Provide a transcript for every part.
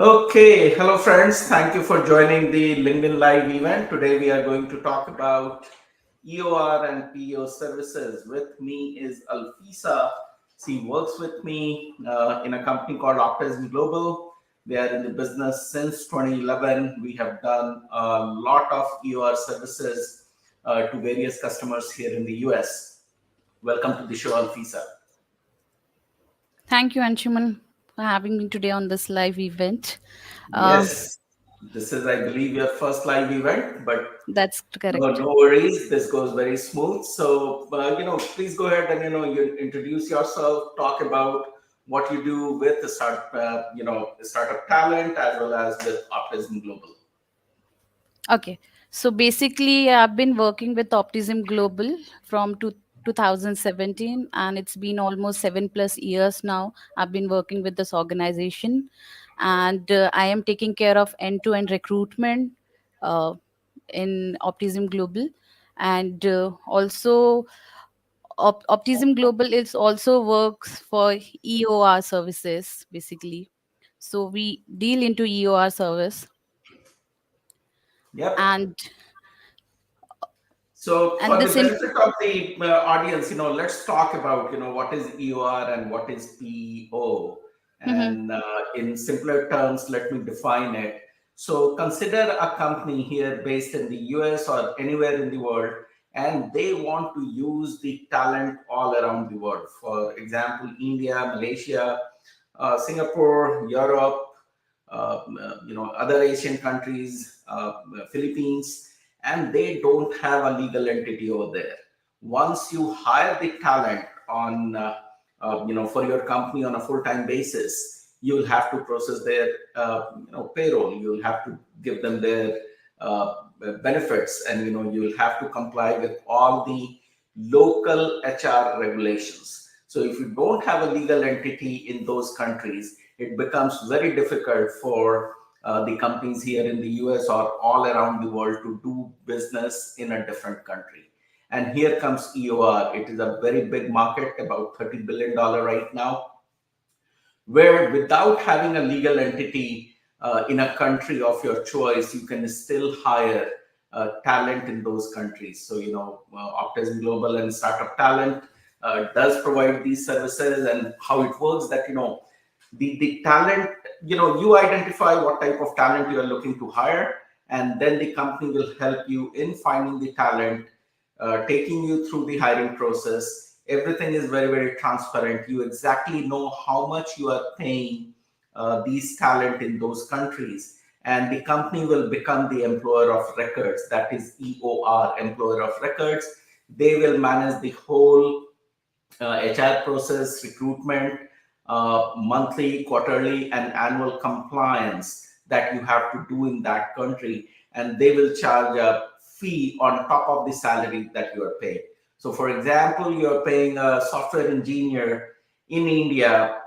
Okay, hello friends. Thank you for joining the LinkedIn Live event. Today we are going to talk about EOR and PEO services. With me is Alfisa. She works with me in a company called Optimism Global. They are in the business since 2011. We have done a lot of EOR services to various customers here in the US. Welcome to the show, Alfisa. Thank you, Anshuman, for having me today on this live event. Uh, Yes, this is, I believe, your first live event, but that's no, correct. no worries. This goes very smooth. So, please go ahead and you introduce yourself, talk about what you do with the startup talent as well as with Optimism Global. Okay, so basically, I've been working with Optimism Global from 2017, and it's been almost 7+ years now. I've been working with this organization, and I am taking care of end-to-end recruitment uh, in Optimism Global, and also Optimism Global is also works for EOR services basically. So we deal into EOR service Yep. and So, and for the this in benefit of the audience, let's talk about what is EOR and what is PEO. Mhm. And in simpler terms, let me define it. So, consider a company here based in the US or anywhere in the world, and they want to use the talent all around the world. For example, India, Malaysia, Singapore, Europe, other Asian countries, Philippines, and they don't have a legal entity over there. Once you hire the talent on, for your company on a full-time basis, you'll have to process their, payroll. You'll have to give them their uh, benefits, and you'll have to comply with all the local HR regulations. So if you don't have a legal entity in those countries, it becomes very difficult for the companies here in the US or all around the world to do business in a different country. And here comes EOR. It is a very big market, about $30 billion right now, where without having a legal entity in a country of your choice, you can still hire talent in those countries. So, Optimism Global and Startup Talent does provide these services, and how it works that, the talent, you identify what type of talent you are looking to hire, and then the company will help you in finding the talent, taking you through the hiring process. Everything is very, very transparent. You exactly know how much you are paying these talent in those countries. And the company will become the employer of records. That is EOR, employer of records. They will manage the whole HR process, recruitment, monthly, quarterly, and annual compliance that you have to do in that country. And they will charge a fee on top of the salary that you are paying. So, for example, you are paying a software engineer in India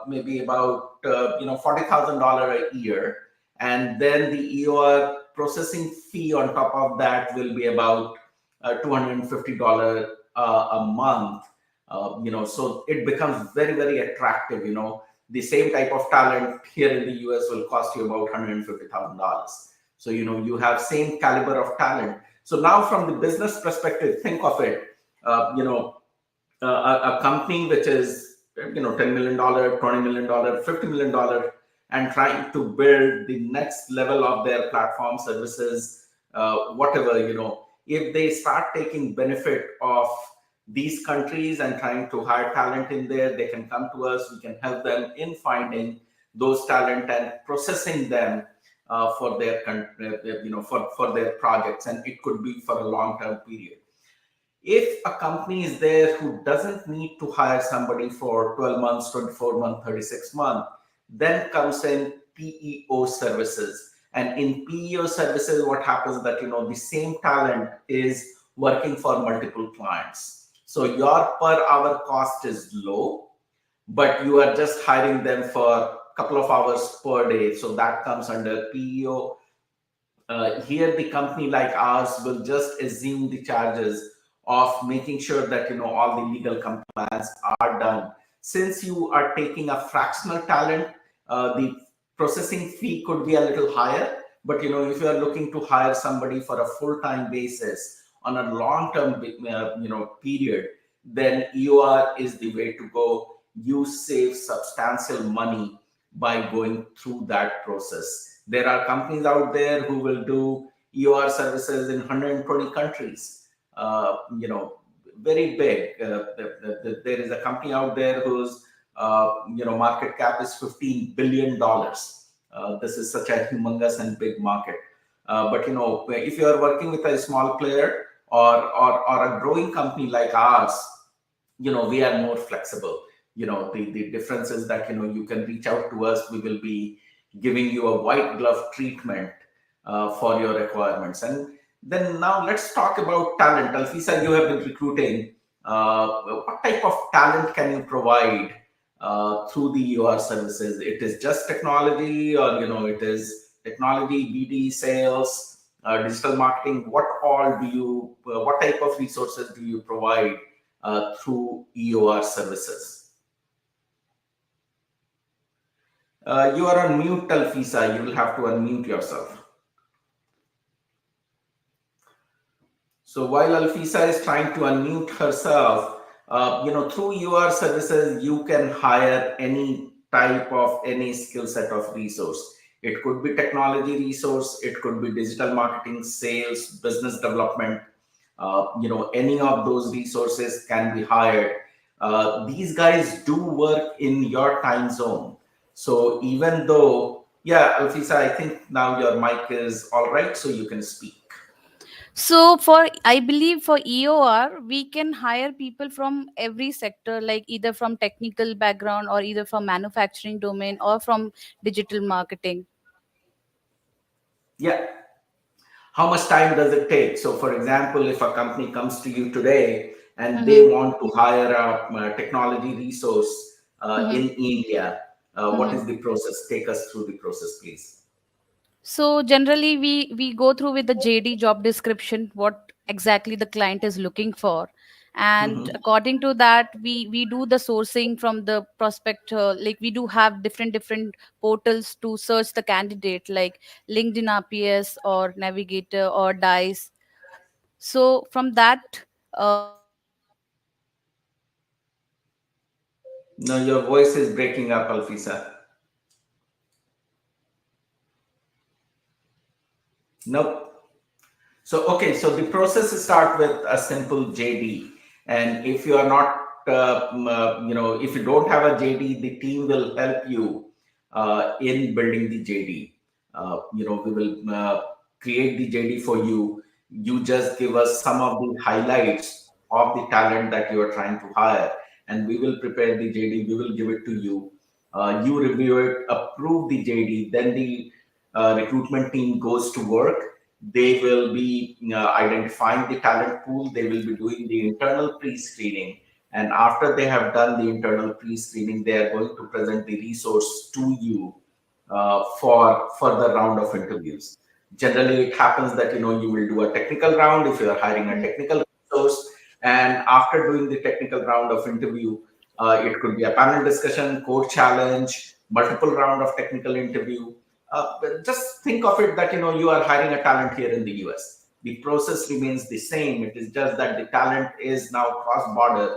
maybe about $40,000 a year, and then the EOR processing fee on top of that will be about $250 a month. So it becomes very, very attractive. The same type of talent here in the US will cost you about $150,000. So you have same caliber of talent. So now from the business perspective, think of it. A company which is $10 million, $20 million, $50 million, and trying to build the next level of their platform services, whatever, if they start taking benefit of these countries and trying to hire talent in there, they can come to us. We can help them in finding those talent and processing them for their for their projects, and it could be for a long term period. If a company is there who doesn't need to hire somebody for 12 months, 24 months, 36 months, then comes in PEO services. And in PEO services, what happens that, the same talent is working for multiple clients. So your per hour cost is low, but you are just hiring them for a couple of hours per day. So that comes under PEO. Here the company like ours will just assume the charges of making sure that all the legal compliance are done. Since you are taking a fractional talent, the processing fee could be a little higher. But if you are looking to hire somebody for a full-time basis on a long-term period, then EOR is the way to go. You save substantial money by going through that process. There are companies out there who will do EOR services in 120 countries. Very big. There is a company out there whose market cap is $15 billion. This is such a humongous and big market. But if you are working with a small player or a growing company like ours, we are more flexible. The difference is that you can reach out to us. We will be giving you a white glove treatment for your requirements. And then now let's talk about talent. Alfisa, you have been recruiting. What type of talent can you provide through the EOR services? It is just technology, or it is technology, BD, sales, digital marketing. What type of resources do you provide through EOR services? You are on mute, Alfisa. You will have to unmute yourself. So while Alfisa is trying to unmute herself, through EOR services, you can hire any type of any skill set of resource. It could be technology resource, it could be digital marketing, sales, business development. Any of those resources can be hired. These guys do work in your time zone. So even though, yeah, Alfisa, I think now your mic is all right, so you can speak. So I believe for EOR, we can hire people from every sector, like either from technical background or either from manufacturing domain or from digital marketing. Yeah. How much time does it take? So, for example, if a company comes to you today and they Mm-hmm. want to hire a technology resource Mm-hmm. in India, what Mm-hmm. is the process? Take us through the process, please. So generally, we go through with the JD job description, what exactly the client is looking for, and Mhm. according to that, we do the sourcing from the prospect. Like we do have different portals to search the candidate, like LinkedIn RPS or Navigator or Dice. So from that, No, your voice is breaking up, Alfisa. Nope. So, okay, so the process start with a simple JD. And if you are not, if you don't have a JD, the team will help you in building the JD. We will create the JD for you. You just give us some of the highlights of the talent that you are trying to hire, and we will prepare the JD. We will give it to you. You review it, approve the JD, then the recruitment team goes to work. They will be identifying the talent pool. They will be doing the internal pre-screening. And after they have done the internal pre-screening, they are going to present the resource to you for further round of interviews. Generally, it happens that you will do a technical round if you are hiring a technical resource, and after doing the technical round of interview, it could be a panel discussion, code challenge, multiple round of technical interview. But just think of it that you are hiring a talent here in the US. The process remains the same. It is just that the talent is now cross-border.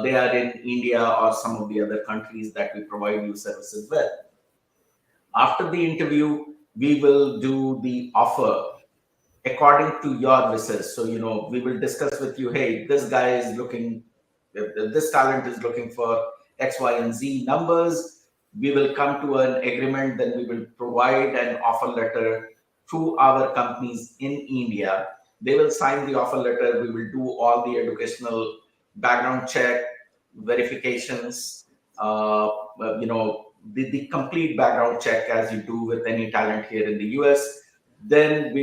They are in India or some of the other countries that we provide you services with. After the interview, we will do the offer according to your wishes. So, we will discuss with you, hey, this guy is looking, this talent is looking for X, Y, and Z numbers. We will come to an agreement, then we will provide an offer letter to our companies in India. They will sign the offer letter. We will do all the educational background check, verifications, the complete background check as you do with any talent here in the US. Then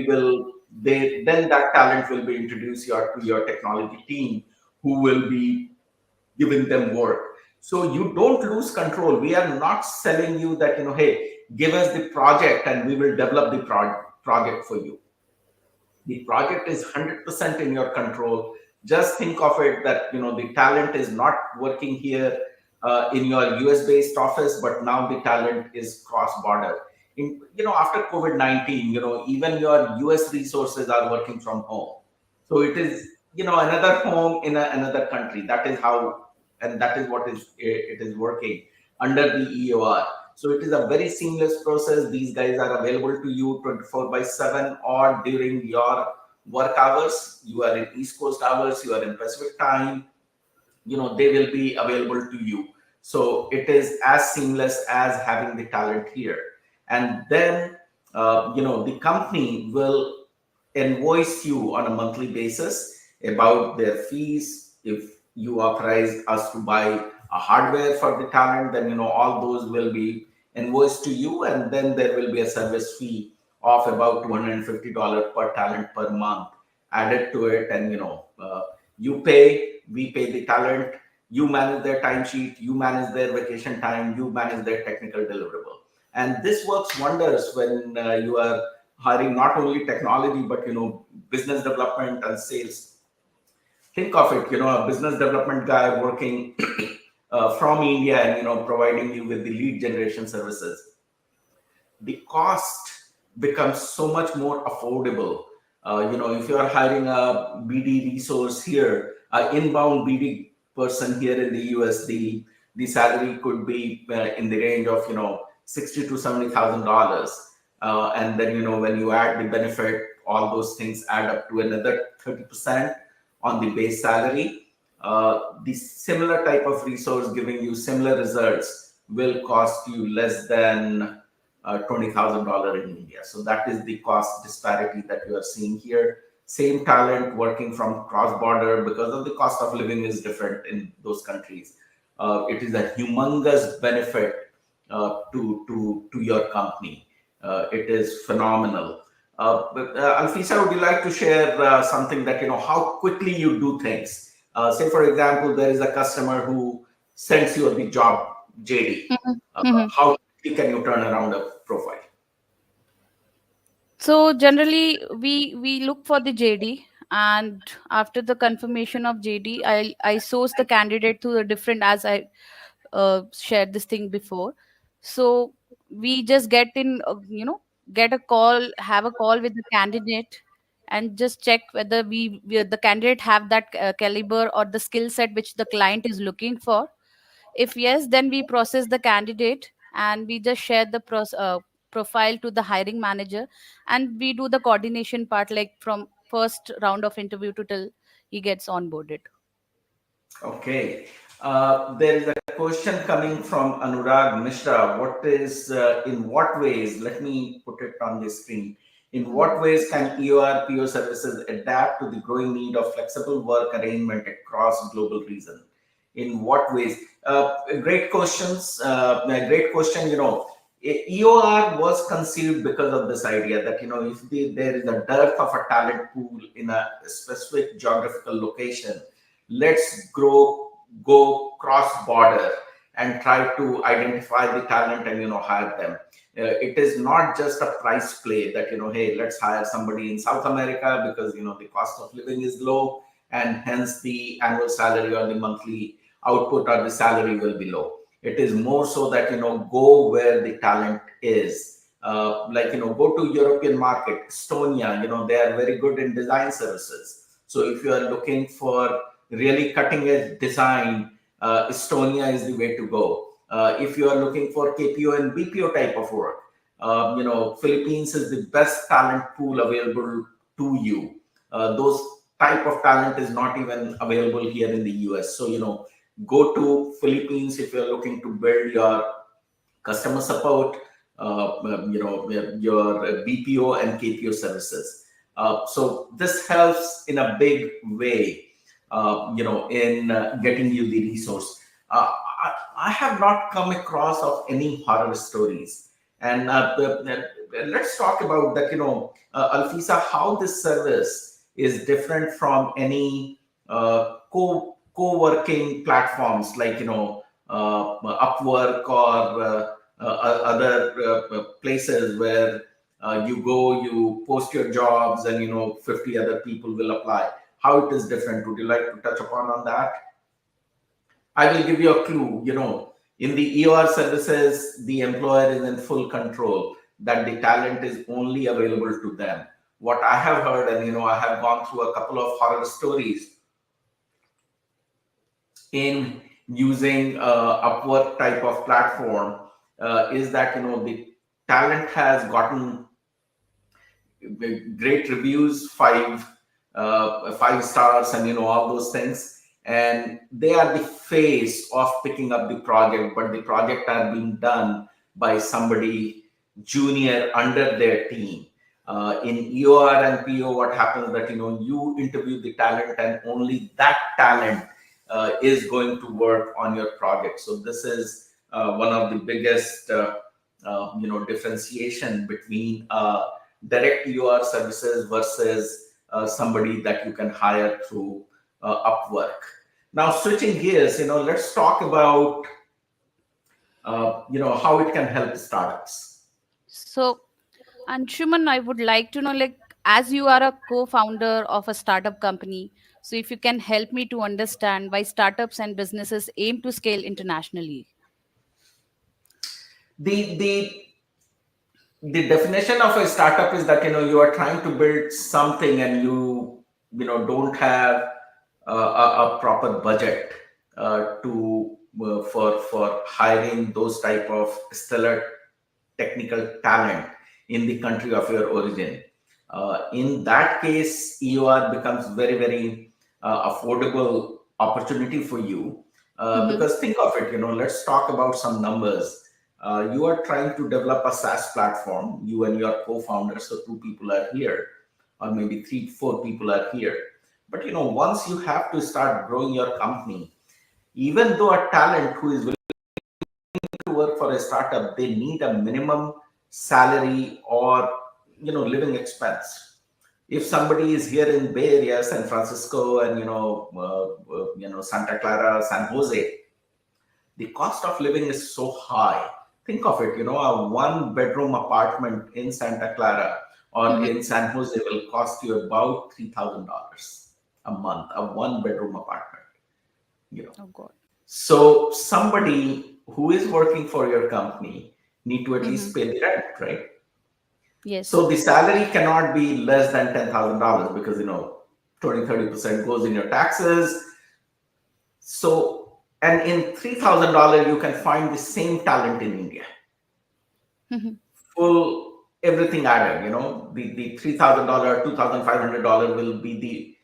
then that talent will be introduced to your technology team, who will be giving them work. So you don't lose control. We are not selling you that, hey, give us the project and we will develop the project for you. The project is 100% in your control. Just think of it that the talent is not working here in your US based office, but now the talent is cross border. After COVID-19, even your US resources are working from home. So it is, another home in another country. That is how, and that is what it is working under the EOR. So it is a very seamless process. These guys are available to you 24 by 7 or during your work hours. You are in East Coast hours, you are in Pacific time, they will be available to you. So it is as seamless as having the talent here. And then the company will invoice you on a monthly basis about their fees. If you authorize us to buy a hardware for the talent, then all those will be invoiced to you, and then there will be a service fee of about $250 per talent per month added to it. And you pay, we pay the talent, you manage their timesheet, you manage their vacation time, you manage their technical deliverable. And this works wonders when you are hiring not only technology, but business development and sales. Think of it, a business development guy working from India and providing you with the lead generation services. The cost becomes so much more affordable. If you are hiring a BD resource here, an inbound BD person here in the US, the salary could be in the range of $60 to $70,000, and then when you add the benefit, all those things add up to another 30% on the base salary. The similar type of resource giving you similar results will cost you less than $20,000 in India. So that is the cost disparity that you are seeing here. Same talent working from cross border, because of the cost of living is different in those countries. It is a humongous benefit to your company. It is phenomenal. Alfisa, would you like to share something that how quickly you do things? Say, for example, there is a customer who sends you the job JD. Mhm. Mhm. How quickly can you turn around a profile? So generally, we look for the JD, and after the confirmation of JD, I source the candidate to the different, as I shared this thing before. So we just get a call, have a call with the candidate, and just check whether the candidate have that caliber or the skill set which the client is looking for. If yes, then we process the candidate and we just share the profile to the hiring manager, and we do the coordination part, like from first round of interview to till he gets onboarded. Okay. There is a question coming from Anurag Mishra. In what ways, let me put it on the screen. In Mhm. what ways can EOR PO services adapt to the growing need of flexible work arrangement across global region? In what ways? Great questions. A great question. EOR was conceived because of this idea that, if there is a dearth of a talent pool in a specific geographical location, let's go cross border and try to identify the talent and hire them. It is not just a price play that hey, let's hire somebody in South America because the cost of living is low, and hence the annual salary or the monthly output or the salary will be low. It is more so that go where the talent is. Like go to European market, Estonia, they are very good in design services. So if you are looking for really cutting edge design, Estonia is the way to go. If you are looking for KPO and BPO type of work, Philippines is the best talent pool available to you. Those type of talent is not even available here in the US. So go to Philippines if you're looking to build your customer support, your BPO and KPO services. So this helps in a big way, in getting you the resource. I have not come across of any horror stories. And let's talk about that, Alfisa, how this service is different from any co-working platforms like, Upwork or other places where you go, you post your jobs, and 50 other people will apply. How it is different? Would you like to touch upon on that? I will give you a clue. In the EOR services, the employer is in full control that the talent is only available to them. What I have heard, and I have gone through a couple of horror stories in using Upwork type of platform, is that the talent has gotten great reviews, five stars, and all those things, and they are the face of picking up the project, but the project are being done by somebody junior under their team. In EOR and PO, what happens that you interview the talent, and only that talent is going to work on your project. So this is one of the biggest differentiation between direct EOR services versus somebody that you can hire through Upwork. Now, switching gears, let's talk about how it can help startups. So, Anshuman, I would like to know, like, as you are a co-founder of a startup company, so if you can help me to understand why startups and businesses aim to scale internationally. The definition of a startup is that you are trying to build something, and you don't have a proper budget to for hiring those type of stellar technical talent in the country of your origin. In that case, EOR becomes very, very affordable opportunity for you, Mm-hmm. because think of it. Let's talk about some numbers. You are trying to develop a SaaS platform. You and your co-founder, so two people are here, or maybe three, four people are here. But once you have to start growing your company, even though a talent who is to work for a startup, they need a minimum salary or living expense. If somebody is here in Bay Area, San Francisco, and Santa Clara, San Jose, the cost of living is so high. Think of it, a one bedroom apartment in Santa Clara or Mm-hmm. in San Jose will cost you about $3,000 a month, a one bedroom apartment. You know, Oh God. so somebody who is working for your company need to at Mm-hmm. least pay the rent, right? Yes. So the salary cannot be less than $10,000 because 20-30% goes in your taxes. So, and in $3,000 you can find the same talent in India, Mm-hmm. full everything added. The $3,000, $2,500 will be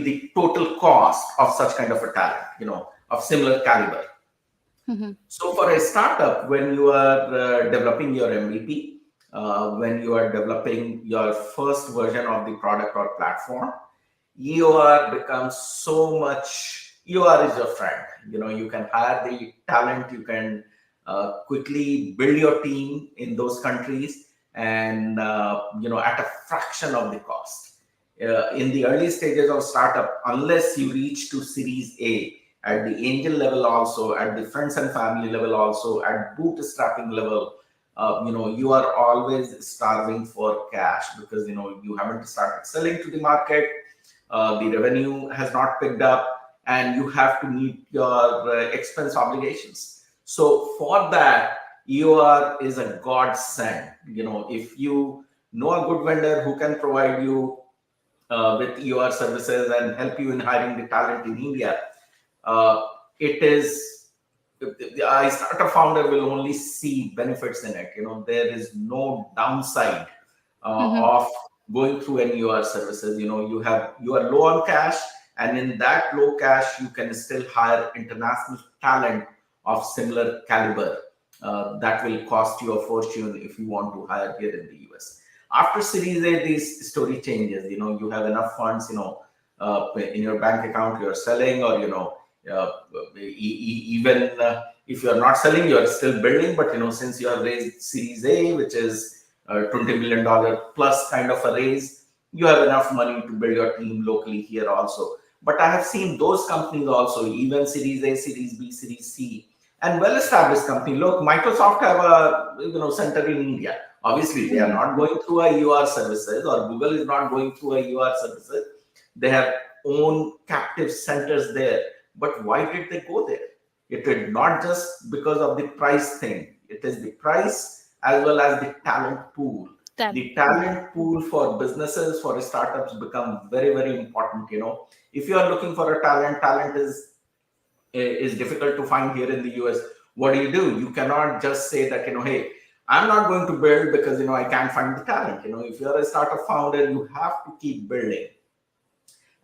the total cost of such kind of a talent, of similar caliber. Mm-hmm. So for a startup, when you are developing your MVP, when you are developing your first version of the product or platform, EOR becomes so much. EOR is your friend. You can hire the talent. You can quickly build your team in those countries, and at a fraction of the cost. In the early stages of startup, unless you reach to Series A, at the angel level also, at the friends and family level also, at bootstrapping level, you are always starving for cash because you haven't started selling to the market. The revenue has not picked up, and you have to meet your expense obligations. So for that, EOR is a godsend. If you know a good vendor who can provide you with EOR services and help you in hiring the talent in India, uh, it is I startup founder will only see benefits in it. There is no downside Mm-hmm. of going through any EOR services. You are low on cash, and in that low cash, you can still hire international talent of similar caliber. That will cost you a fortune if you want to hire here in the US. After Series A, this story changes. You have enough funds. In your bank account, you're selling, or even if you're not selling, you're still building. But since you have raised Series A, which is $20 million plus kind of a raise, you have enough money to build your team locally here also. But I have seen those companies also, even Series A, Series B, Series C, and well-established company. Look, Microsoft have a center in India. Obviously, they are Mm-hmm. not going through a EOR services, or Google is not going through a EOR services. They have own captive centers there. But why did they go there? It is not just because of the price thing. It is the price as well as the talent pool. Talent. The talent pool for businesses, for startups become very, very important. If you are looking for a talent is difficult to find here in the US. What do? You cannot just say that, hey, I'm not going to build because, I can't find the talent. If you're a startup founder, you have to keep building.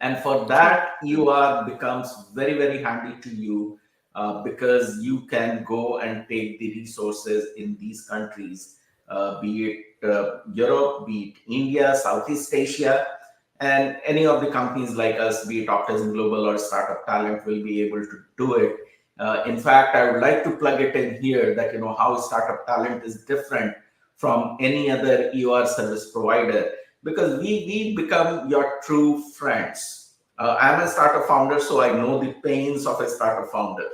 And for True. that, EOR becomes very, very handy to you because you can go and take the resources in these countries, be it Europe, be it India, Southeast Asia, and any of the companies like us, be it Optimism Global or Startup Talent, will be able to do it. In fact, I would like to plug it in here that how Startup Talent is different from any other EOR service provider, because we become your true friends. I'm a startup founder, so I know the pains of a startup founder.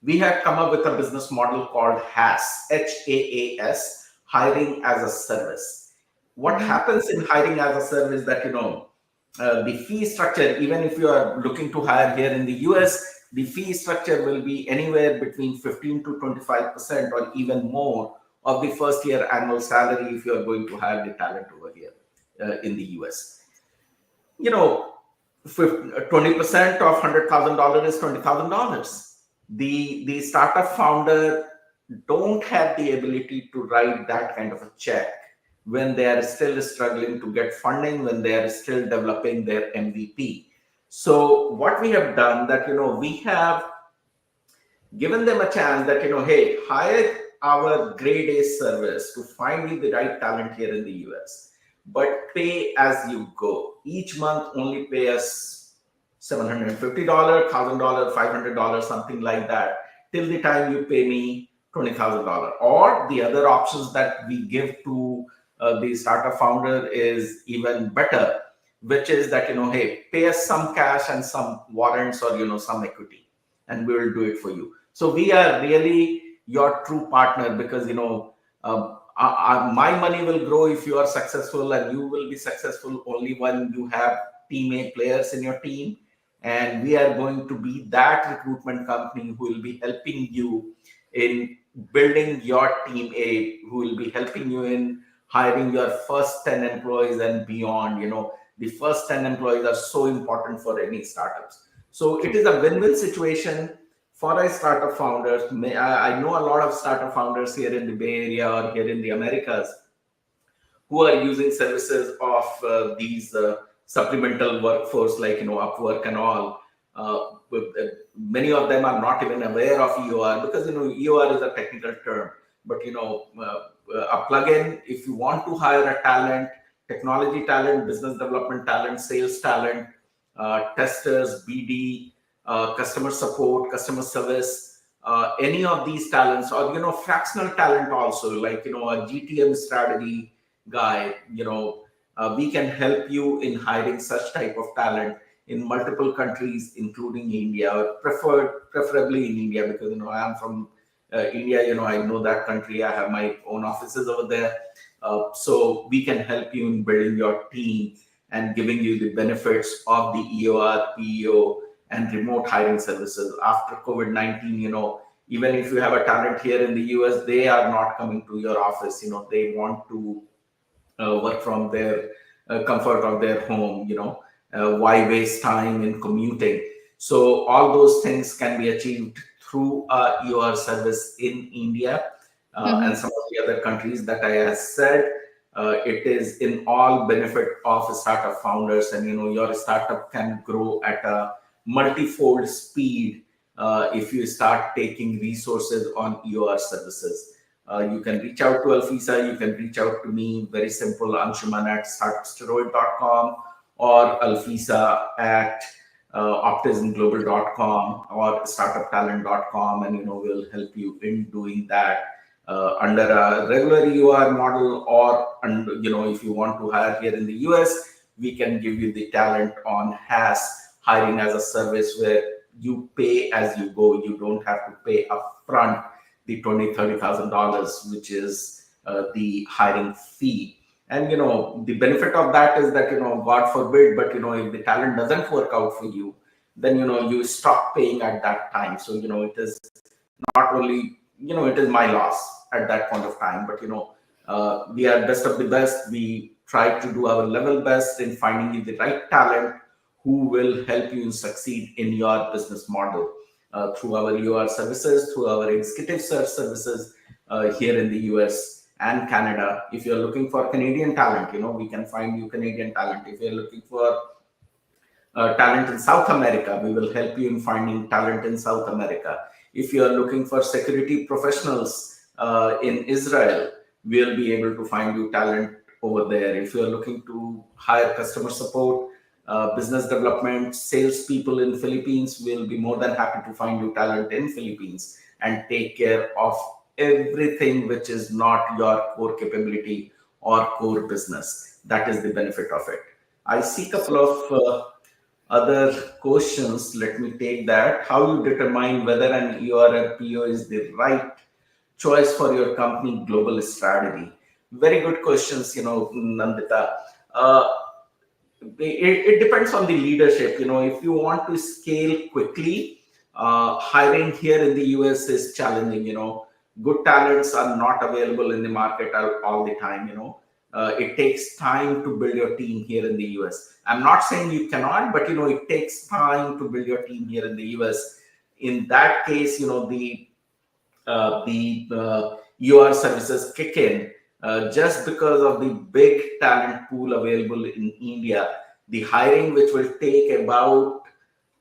We have come up with a business model called HAAS, HAAS, hiring as a service. What happens in hiring as a service that, the fee structure, even if you are looking to hire here in the US, the fee structure will be anywhere between 15 to 25% or even more of the first year annual salary if you are going to hire the talent over here in the US. 20% of $100,000 is $20,000. The startup founder don't have the ability to write that kind of a check when they are still struggling to get funding, when they are still developing their MVP. So what we have done that, we have given them a chance that, hey, hire our grade A service to find you the right talent here in the US, but pay as you go. Each month only pay us $750, $1,000, $500, something like that, till the time you pay me $20,000. Or the other options that we give to the startup founder is even better, which is that, hey, pay us some cash and some warrants or, some equity, and we will do it for you. So we are really your true partner because, my money will grow if you are successful, and you will be successful only when you have team A players in your team. And we are going to be that recruitment company who will be helping you in building your team A, who will be helping you in hiring your first 10 employees and beyond. The first 10 employees are so important for any startups. So it True. is a win-win situation for a startup founders. I know a lot of startup founders here in the Bay Area or here in the Americas who are using services of these supplemental workforce like Upwork and all. Many of them are not even aware of EOR because EOR is a technical term. But a plugin, if you want to hire a talent, technology talent, business development talent, sales talent, testers, BD, customer support, customer service, any of these talents, or fractional talent also, like a GTM strategy guy, we can help you in hiring such type of talent in multiple countries, including India, or preferably in India, because I am from India. I know that country. I have my own offices over there, so we can help you in building your team and giving you the benefits of the EOR, PEO, and remote hiring services. After COVID-19, even if you have a talent here in the US, they are not coming to your office. They want to work from their comfort of their home. Why waste time in commuting? So all those things can be achieved through your service in India and some of the other countries that I have said. It is in all benefit of startup founders, and your startup can grow at a multifold speed if you start taking resources on your services. You can reach out to Alfisa, you can reach out to me, very simple, Anshuman at startupsteroid.com or Alfisa at optimismglobal.com or startuptalent.com, and we'll help you in doing that under a regular EOR model, or if you want to hire here in the US, we can give you the talent on HAAS, hiring as a service, where you pay as you go. You don't have to pay upfront the $20,000-$30,000, which is the hiring fee. And the benefit of that is that God forbid, but if the talent doesn't work out for you, then you stop paying at that time. So it is not only it is my loss at that point of time, but we are best of the best. We try to do our level best in finding you the right talent who will help you succeed in your business model through our EOR services, through our executive search services here in the US and Canada. If you're looking for Canadian talent, we can find you Canadian talent. If you're looking for talent in South America, we will help you in finding talent in South America. If you are looking for security professionals in Israel, we'll be able to find you talent over there. If you are looking to hire customer support, business development, salespeople in Philippines, we'll be more than happy to find you talent in Philippines and take care of everything which is not your core capability or core business. That is the benefit of it. I see a couple So, of other questions. Let me take that. How you determine whether an EOR or PO is the right choice for your company global strategy? Very good questions, Nandita. Uh, it depends on the leadership. If you want to scale quickly, hiring here in the US is challenging. Good talents are not available in the market all the time. It takes time to build your team here in the US. I'm not saying you cannot, but it takes time to build your team here in the US. In that case, the EOR services kick in just because of the big talent pool available in India. The hiring, which will take about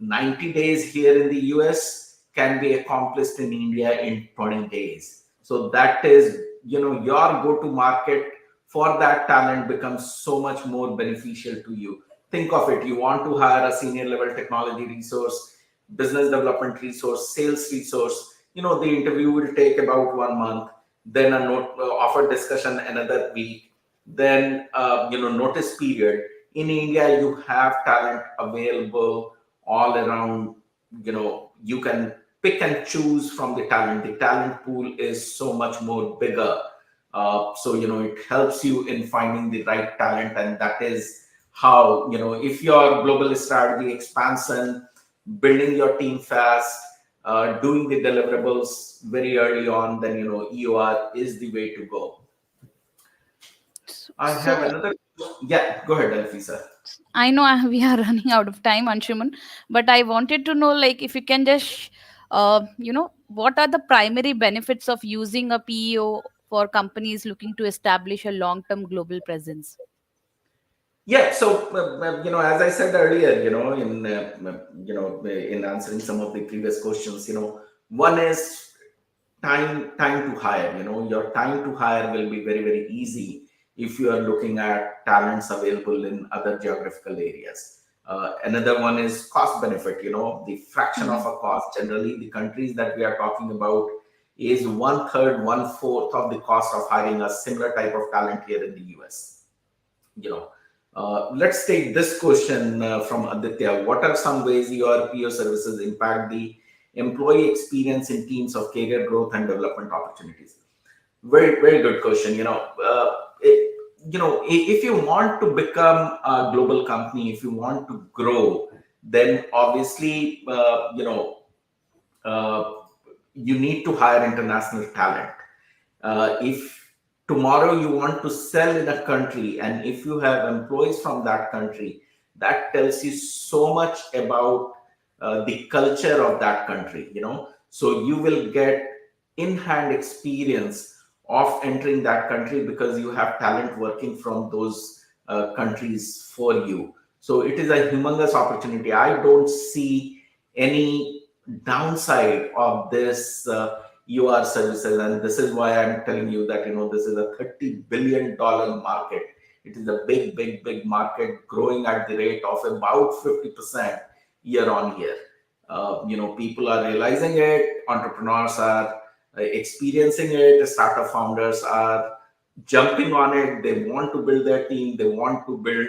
90 days here in the US, can be accomplished in India in 20 days. So that is, your go-to market for that talent becomes so much more beneficial to you. Think of it. You want to hire a senior level technology resource, business development resource, sales resource. The interview will take about 1 month, then a offer discussion another week, then notice period. In India, you have talent available all around. You can pick and choose from the talent. The talent pool is so much more bigger. So it helps you in finding the right talent, and that is how, if your global strategy expansion, building your team fast, doing the deliverables very early on, then EOR is the way to go. I have so another. Yeah, go ahead, Alfisa. I know we are running out of time, Anshuman, but I wanted to know, like, if you can just, what are the primary benefits of using a PEO for companies looking to establish a long-term global presence? Yeah, so as I said earlier, in answering some of the previous questions, one is time to hire. Your time to hire will be very, very easy if you are looking at talents available in other geographical areas. Another one is cost benefit. The fraction of Mm-hmm. a cost. Generally, the countries that we are talking about is one third, one fourth of the cost of hiring a similar type of talent here in the US. Let's take this question from Aditya. What are some ways your PO services impact the employee experience in teams of career growth and development opportunities? Very, very good question. If you want to become a global company, if you want to grow, then obviously, uh, you need to hire international talent. If tomorrow you want to sell in a country, and if you have employees from that country, that tells you so much about the culture of that country. So you will get in hand experience of entering that country because you have talent working from those countries for you. So it is a humongous opportunity. I don't see any downside of this EOR services, and this is why I'm telling you that this is a $30 billion market. It is a big, big, big market, growing at the rate of about 50% year on year. People are realizing it, entrepreneurs are experiencing it, startup founders are jumping on it. They want to build their team, they want to build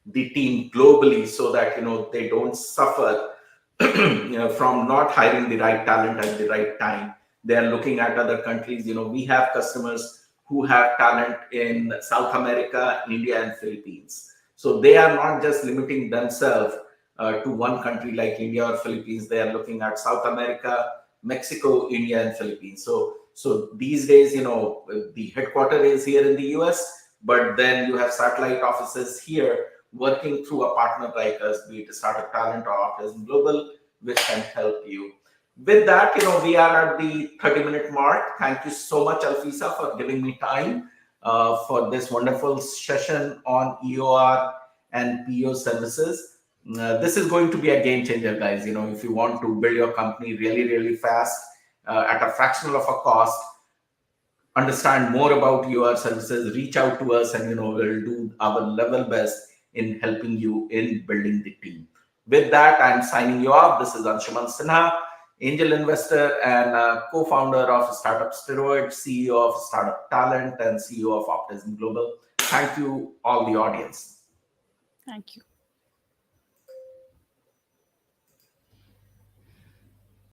the team globally so that they don't suffer from not hiring the right talent at the right time. They are looking at other countries. We have customers who have talent in South America, India, and Philippines. So they are not just limiting themselves to one country like India or Philippines. They are looking at South America, Mexico, India, and Philippines. So these days, the headquarter is here in the US, but then you have satellite offices here working through a partner like us, be it Startup Talent or Autism Global, which can help you. With that, we are at the 30-minute mark. Thank you so much, Alfisa, for giving me time for this wonderful session on EOR and PEO services. This is going to be a game changer, guys. If you want to build your company really, really fast at a fraction of a cost, understand more about your services, reach out to us, and we'll do our level best in helping you in building the team. With that, I'm signing you off. This is Anshuman Sinha, angel investor and co-founder of Startup Steroid, CEO of Startup Talent, and CEO of Autism Global. Thank you, all the audience. Thank you.